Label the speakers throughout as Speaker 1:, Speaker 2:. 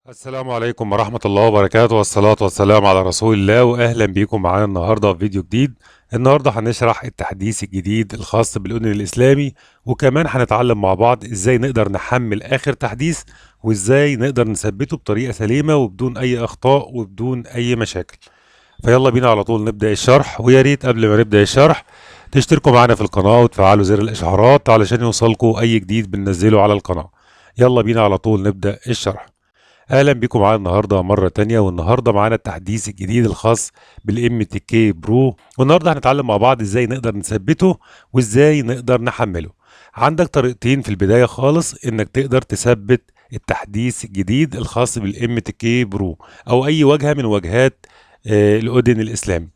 Speaker 1: السلام عليكم ورحمة الله وبركاته، والصلاة والسلام على رسول الله، وأهلا بيكم معانا النهاردة في فيديو جديد. النهاردة هنشرح التحديث الجديد الخاص بالأذن الإسلامي، وكمان هنتعلم مع بعض إزاي نقدر نحمل آخر تحديث، وإزاي نقدر نثبته بطريقة سليمة وبدون أي أخطاء وبدون أي مشاكل. فيلا بينا على طول نبدأ الشرح، ويا ريت قبل ما نبدأ الشرح تشتركوا معانا في القناة وتفعلوا زر الإشعارات علشان يوصلكوا أي جديد بننزله على القناة. يلا بينا على طول نبدأ الشرح. اهلا بيكم معانا النهارده مره تانية، والنهارده معانا التحديث الجديد الخاص بالام تي كي برو، والنهارده هنتعلم مع بعض ازاي نقدر نثبته وازاي نقدر نحمله. عندك طريقتين في البدايه خالص انك تقدر تثبت التحديث الجديد الخاص بالام تي كي برو او اي واجهه من واجهات الاودن الاسلامي.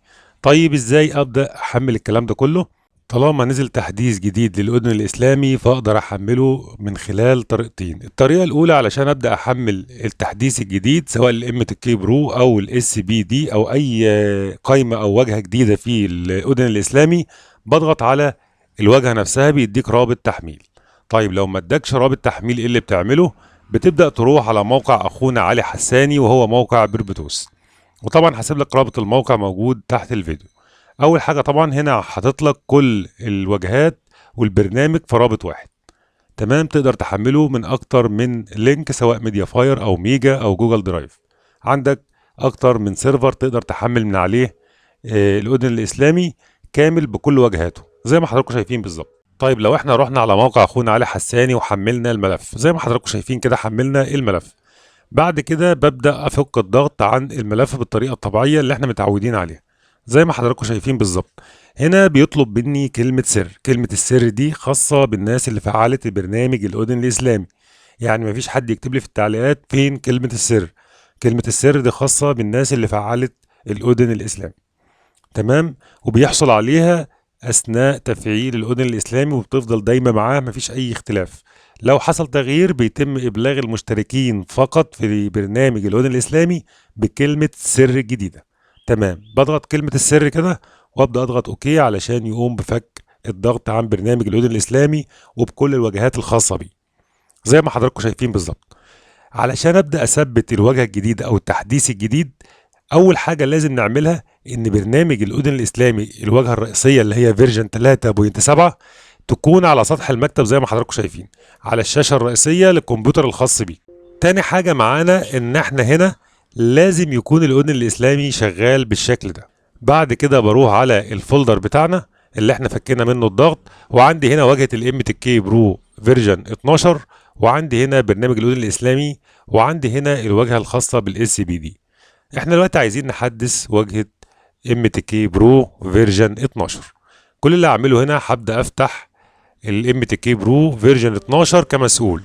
Speaker 1: طيب ازاي ابدا احمل الكلام ده كله؟ طالما نزل تحديث جديد للأذن الإسلامي فأقدر أحمله من خلال طريقتين. الطريقة الأولى علشان أبدأ أحمل التحديث الجديد سواء الام تي برو أو الاس بي دي أو أي قائمة أو واجهة جديدة في الأذن الإسلامي، بضغط على الواجهة نفسها بيديك رابط تحميل. طيب لو ما ادكش رابط تحميل إيه اللي بتعمله؟ بتبدأ تروح على موقع أخونا علي حساني وهو موقع بيربتوس، وطبعا هسيب لك رابط الموقع موجود تحت الفيديو. اول حاجه طبعا هنا حاطط لك كل الواجهات والبرنامج في رابط واحد. تمام، تقدر تحمله من اكتر من لينك سواء ميديا فاير او ميجا او جوجل درايف. عندك اكتر من سيرفر تقدر تحمل من عليه الاذن الاسلامي كامل بكل واجهاته زي ما حضراتكم شايفين بالظبط. طيب لو احنا رحنا على موقع اخونا علي حساني وحملنا الملف زي ما حضراتكم شايفين كده، حملنا الملف. بعد كده ببدأ أفك الضغط عن الملف بالطريقة الطبيعية اللي احنا متعودين عليها زي ما حضراتكم شايفين بالظبط. هنا بيطلب مني كلمة سر. كلمة السر دي خاصة بالناس اللي فعلت البرنامج الأذن الإسلامي، يعني مفيش حد يكتب لي في التعليقات فين كلمة السر. كلمة السر دي خاصة بالناس اللي فعلت الأذن الإسلامي. تمام، وبيحصل عليها أثناء تفعيل الأذن الإسلامي وبتفضل دايما معاه مفيش أي اختلاف. لو حصل تغيير بيتم إبلاغ المشتركين فقط في برنامج الأذن الإسلامي بكلمة سر جديدة. تمام، بضغط كلمة السر كده وأبدأ أضغط أوكي علشان يقوم بفك الضغط عن برنامج الأذن الإسلامي وبكل الواجهات الخاصة بيه زي ما حضراتكم شايفين بالظبط. علشان أبدأ أثبت الواجهة الجديدة أو التحديث الجديد، أول حاجة لازم نعملها إن برنامج الأذن الإسلامي الواجهة الرئيسية اللي هي فيرجن 3.7 تكون على سطح المكتب زي ما حضراتكم شايفين على الشاشة الرئيسية للكمبيوتر الخاص بيه. تاني حاجة معانا إن إحنا هنا لازم يكون الأذن الإسلامي شغال بالشكل ده. بعد كده بروح على الفولدر بتاعنا اللي احنا فكينا منه الضغط، وعندي هنا واجهة الام تي كي برو فيرجن 12، وعندي هنا برنامج الأذن الإسلامي، وعندي هنا الواجهة الخاصة بالاس بي دي. احنا دلوقتي عايزين نحدث واجهة ام تي كي برو فيرجن 12. كل اللي هعمله هنا هبدأ افتح الام تي كي برو فيرجن 12 كمسؤول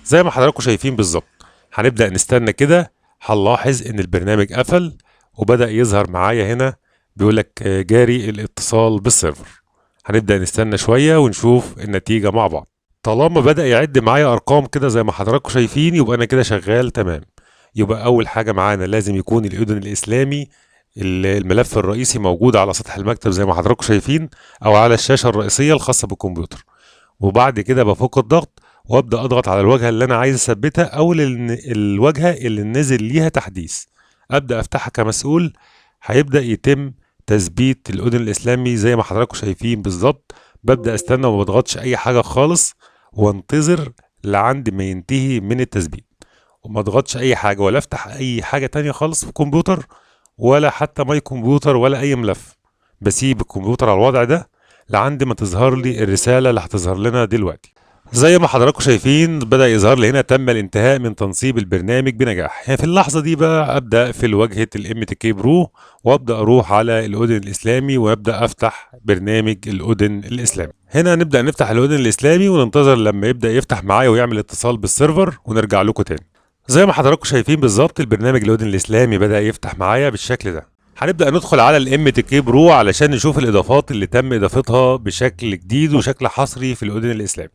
Speaker 1: زي ما حضراتكم شايفين بالظبط. هنبدأ نستنى كده، هنلاحظ ان البرنامج قفل وبدأ يظهر معايا هنا بيقول لك جاري الاتصال بالسيرفر. هنبدأ نستنى شوية ونشوف النتيجة مع بعض. طالما بدأ يعد معايا ارقام كده زي ما حضراتكم شايفين يبقى انا كده شغال تمام. يبقى اول حاجة معانا لازم يكون الاذن الاسلامي الملف الرئيسي موجود على سطح المكتب زي ما حضراتكم شايفين او على الشاشة الرئيسية الخاصة بالكمبيوتر. وبعد كده بفك الضغط وابدا اضغط على الواجهه اللي انا عايز اثبتها او الواجهه اللي نزل ليها تحديث. ابدا افتحها كمسؤول. هيبدا يتم تثبيت الاذن الاسلامي زي ما حضراتكم شايفين بالظبط. ببدا استنى وما بضغطش اي حاجه خالص وانتظر لعند ما ينتهي من التثبيت، وما اضغطش اي حاجه ولا افتح اي حاجه تانية خالص في الكمبيوتر ولا حتى ماي كمبيوتر ولا اي ملف. بسيب الكمبيوتر على الوضع ده لعند ما تظهر لي الرساله اللي هتظهر لنا دلوقتي. زي ما حضراتكم شايفين بدأ يظهر لي هنا تم الانتهاء من تنصيب البرنامج بنجاح. يعني في اللحظة دي بقى أبدأ أقفل واجهة الام تي كي برو وأبدأ أروح على الأذن الإسلامي وأبدأ أفتح برنامج الأذن الإسلامي. هنا نبدأ نفتح الأذن الإسلامي وننتظر لما يبدأ يفتح معايا ويعمل اتصال بالسيرفر ونرجع لكم تاني. زي ما حضراتكم شايفين بالظبط البرنامج الأذن الإسلامي بدأ يفتح معايا بالشكل ده. هنبدأ ندخل على الام تي كي برو علشان نشوف الإضافات اللي تم إضافتها بشكل جديد وشكل حصري في الأذن الإسلامي.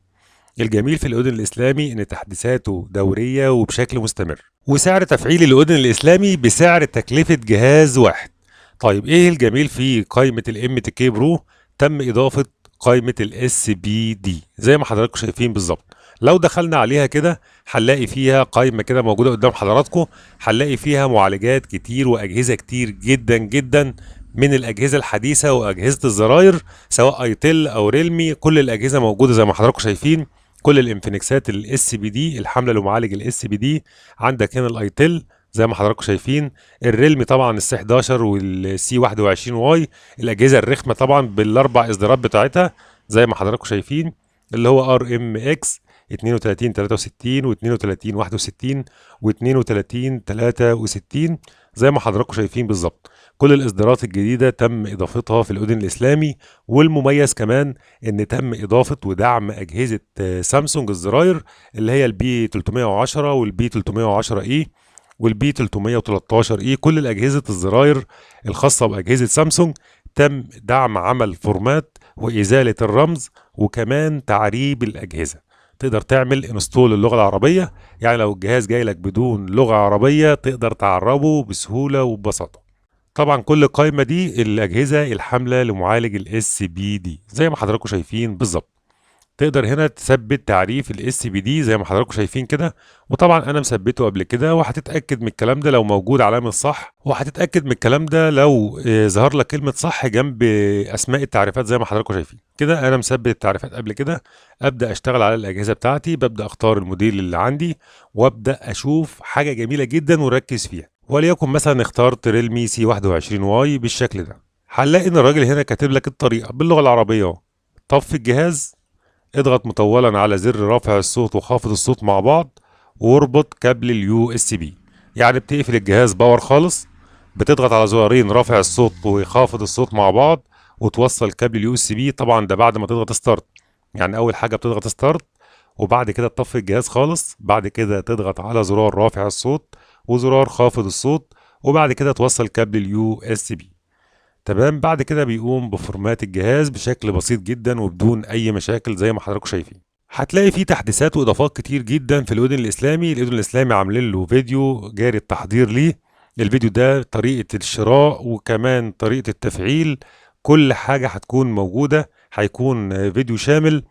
Speaker 1: الجميل في الأذن الإسلامي إن تحديثاته دورية وبشكل مستمر، وسعر تفعيل الأذن الإسلامي بسعر تكلفة جهاز واحد. طيب إيه الجميل في قائمة الام تي كي برو؟ تم إضافة قائمة الاس بي دي زي ما حضراتكم شايفين بالظبط. لو دخلنا عليها كده هنلاقي فيها قائمة كده موجودة قدام حضراتكم، هنلاقي فيها معالجات كتير وأجهزة كتير جدا جدا من الأجهزة الحديثة وأجهزة الزراير، سواء ايتل أو ريلمي. كل الأجهزة موجودة زي ما حضراتكم شايفين. كل الانفينكسات الاس بي دي الحاملة لمعالج الاس بي دي. عندك هنا الايتل زي ما حضراتكم شايفين، الريلمي طبعا السي 11 والسي 21 واي، الأجهزة الرخمة طبعا بالأربع إصدارات بتاعتها زي ما حضراتكم شايفين، اللي هو ار ام اكس 32 63 و32 61 و32 63 زي ما حضراتكم شايفين بالظبط. كل الاصدارات الجديده تم اضافتها في الاذن الاسلامي، والمميز كمان ان تم اضافه ودعم اجهزه سامسونج الزراير، اللي هي البي 310 والبي 310 اي والبي 313 اي. كل الاجهزه الزراير الخاصه باجهزه سامسونج تم دعم عمل فورمات وازاله الرمز وكمان تعريب الاجهزه. تقدر تعمل انستول اللغه العربيه، يعني لو الجهاز جاي لك بدون لغه عربيه تقدر تعربه بسهوله وببساطه. طبعا كل القائمه دي الاجهزه الحامله لمعالج الاس بي دي زي ما حضراتكم شايفين بالظبط. تقدر هنا تثبت تعريف الاس بي دي زي ما حضراتكم شايفين كده، وطبعا انا مثبته قبل كده، وهتتاكد من الكلام ده لو موجود علامه صح، وهتتاكد من الكلام ده لو ظهر لك كلمه صح جنب اسماء التعريفات زي ما حضراتكم شايفين كده. انا مثبت التعريفات قبل كده. ابدا اشتغل على الاجهزه بتاعتي، ببدا اختار الموديل اللي عندي وابدا اشوف حاجه جميله جدا وركز فيها، وليكن مثلا اخترت ريلمي سي 21 واي بالشكل ده. هنلاقي ان الراجل هنا كاتب لك الطريقه باللغه العربيه اهو. طفي الجهاز، اضغط مطولا على زر رافع الصوت وخافض الصوت مع بعض، واربط كابل اليو اس بي. يعني بتقفل الجهاز باور خالص، بتضغط على زرارين رافع الصوت وخافض الصوت مع بعض، وتوصل كابل اليو اس بي. طبعا ده بعد ما تضغط ستارت، يعني اول حاجه بتضغط ستارت، وبعد كده تطفي الجهاز خالص، بعد كده تضغط على زرار رافع الصوت وزرار خافض الصوت، وبعد كده توصل كابل اليو اس بي. تمام. بعد كده بيقوم بفورمات الجهاز بشكل بسيط جدا وبدون اي مشاكل زي ما حضراتكم شايفين. هتلاقي فيه تحديثات واضافات كتير جدا في الاذن الاسلامي. الاذن الاسلامي عاملين له فيديو جاري التحضير ليه. الفيديو ده طريقة الشراء وكمان طريقة التفعيل، كل حاجة هتكون موجودة. هيكون فيديو شامل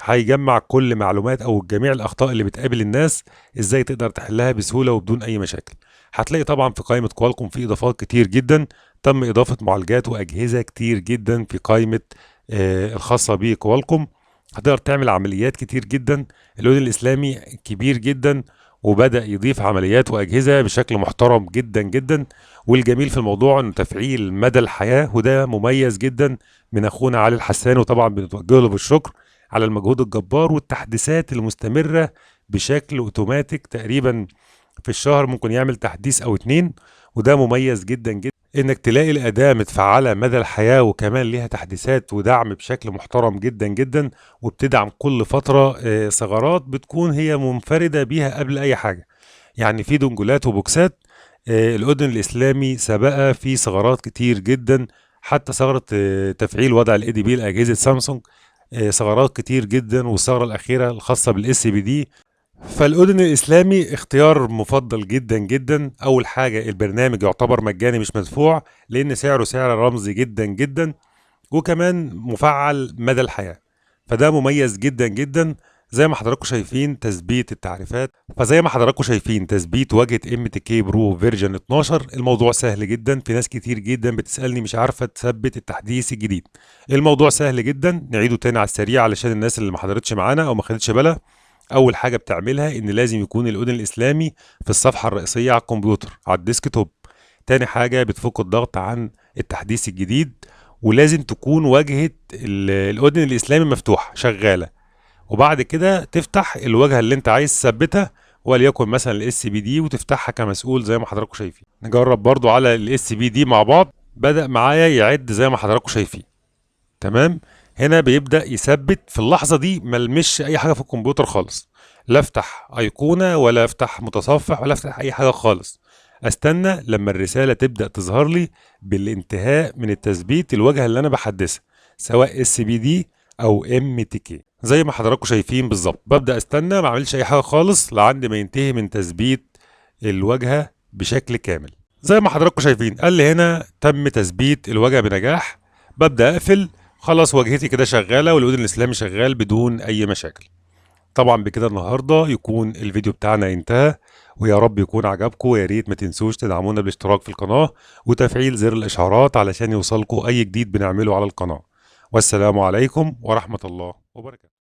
Speaker 1: هيجمع كل معلومات او جميع الاخطاء اللي بتقابل الناس، ازاي تقدر تحلها بسهولة وبدون اي مشاكل. هتلاقي طبعا في قائمة كوالكوم في اضافات كتير جدا، تم اضافة معالجات واجهزة كتير جدا في قائمة الخاصة بكوالكوم. هتقدر تعمل عمليات كتير جدا. الاذن الاسلامي كبير جدا وبدأ يضيف عمليات واجهزة بشكل محترم جدا جدا. والجميل في الموضوع انه تفعيل مدى الحياة، وده مميز جدا من اخونا علي الحسان، وطبعا بنتوجه له بالشكر على المجهود الجبار والتحديثات المستمرة بشكل اوتوماتيك. تقريبا في الشهر ممكن يعمل تحديث او اتنين، وده مميز جدا جدا انك تلاقي الاداة متفعلة مدى الحياة، وكمان ليها تحديثات ودعم بشكل محترم جدا جدا، وبتدعم كل فترة ثغرات بتكون هي منفردة بيها قبل اي حاجة. يعني في دنجولات وبوكسات الاذن الاسلامي سبقها في ثغرات كتير جدا، حتى ثغرة تفعيل وضع الاي دي بي لاجهزة سامسونج، ثغرات كتير جدا. والثغرة الاخيرة الخاصة بالاس بي دي. فالاذن الاسلامي اختيار مفضل جدا جدا. اول حاجه البرنامج يعتبر مجاني مش مدفوع، لان سعره سعر رمزي جدا جدا، وكمان مفعل مدى الحياه، فده مميز جدا جدا. زي ما حضراتكم شايفين تثبيت التعريفات، فزي ما حضراتكم شايفين تثبيت واجهه ام تي كي برو فيرجن 12. الموضوع سهل جدا. في ناس كتير جدا بتسالني مش عارفه تثبت التحديث الجديد. الموضوع سهل جدا، نعيده تاني على السريع علشان الناس اللي ما حضرتش معانا او ما خدتش بالها. اول حاجه بتعملها ان لازم يكون الاذن الاسلامي في الصفحه الرئيسيه على الكمبيوتر على الديسك توب. تاني حاجه بتفك الضغط عن التحديث الجديد، ولازم تكون واجهه الاذن الاسلامي مفتوحه شغاله. وبعد كده تفتح الواجهه اللي انت عايز تثبتها، وليكن مثلا الاس بي دي، وتفتحها كمسؤول زي ما حضراتكم شايفين. نجرب برضو على الاس بي دي مع بعض. بدأ معايا يعد زي ما حضراتكم شايفين. تمام. هنا بيبدأ يثبت في اللحظة دي، ملمش أي حاجة في الكمبيوتر خالص، لا افتح أيقونة ولا افتح متصفح ولا افتح أي حاجة خالص. استنى لما الرسالة تبدأ تظهر لي بالانتهاء من التثبيت الواجهة اللي أنا بحدثها، سواء اس بي دي أو ام تي كي زي ما حضراتكم شايفين بالظبط. ببدأ استنى ما اعملش أي حاجة خالص لعند ما ينتهي من تثبيت الواجهة بشكل كامل. زي ما حضراتكم شايفين قال لي هنا تم تثبيت الواجهة بنجاح. ببدأ أقفل. خلاص واجهتي كده شغالة، والأذن الإسلامي شغال بدون أي مشاكل. طبعا بكده النهارده يكون الفيديو بتاعنا انتهى، ويا رب يكون عجبكم. ويا ريت ما تنسوش تدعمونا بالاشتراك في القناة وتفعيل زر الإشعارات علشان يوصلكم أي جديد بنعمله على القناة. والسلام عليكم ورحمة الله وبركاته.